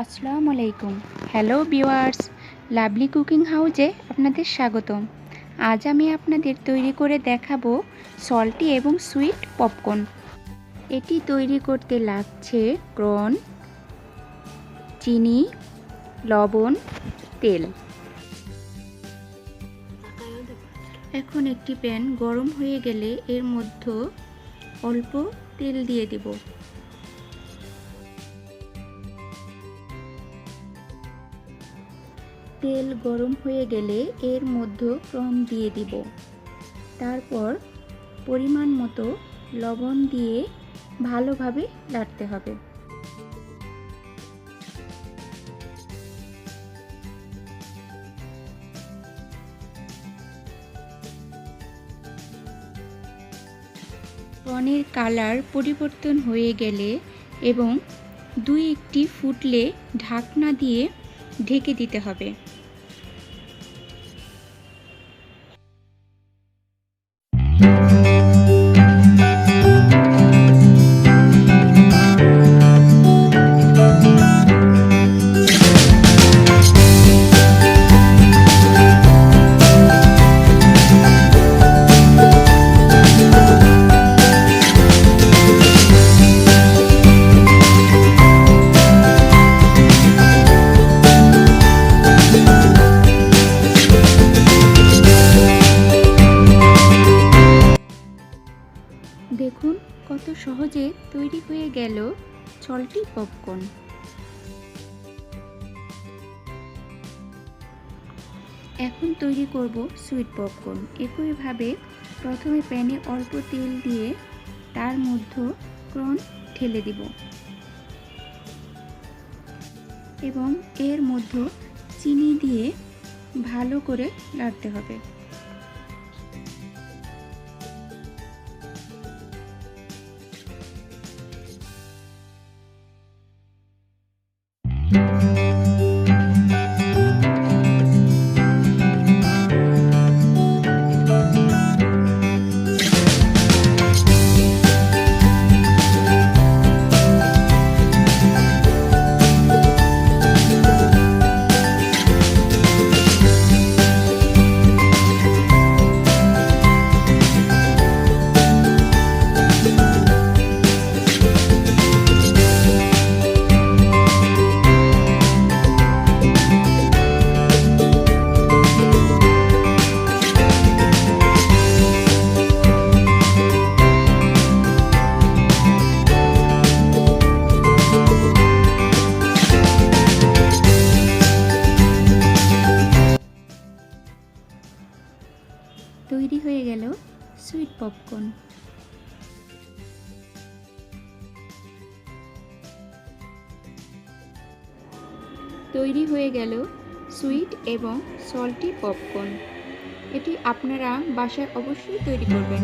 আসসালামু আলাইকুম। Hello viewers, lovely cooking হাউজে আপনাদের স্বাগতম। আজ আমি আপনাদের তৈরি করে দেখাবো সল্টি এবং সুইট পপকর্ন। এটি তৈরি করতে লাগছে কর্ন, চিনি, লবণ, তেল। এখন একটি প্যান গরম হয়ে গেলে এর মধ্যে অল্প তেল দিয়ে দেব। তেল গরম হয়ে গেলে এর মধ্যে কর্ন দিয়ে দিব। তারপর পরিমাণ মতো লবণ দিয়ে ভালোভাবে নাড়তে হবে। কর্নের কালার পরিবর্তন হয়ে গেলে এবং দুই-একটি ফুটলে ঢাকনা দিয়ে ঢেকে দিতে হবে। দেখুন কত সহজে তৈরি হয়ে গেল সল্টি পপকর্ন। এখন তৈরি করব সুইট পপকর্ন। একইভাবে প্রথমে প্যানে অল্প তেল দিয়ে তার মধ্যে কর্ন ঢেলে দিব এবং এর মধ্যে চিনি দিয়ে ভালো করে নাড়তে হবে। তৈরি হয়ে গেল সুইট পপকর্ন। তৈরি হয়ে গেল সুইট এবং সল্টি পপকর্ন। এটি আপনারা বাসায় অবশ্যই তৈরি করবেন।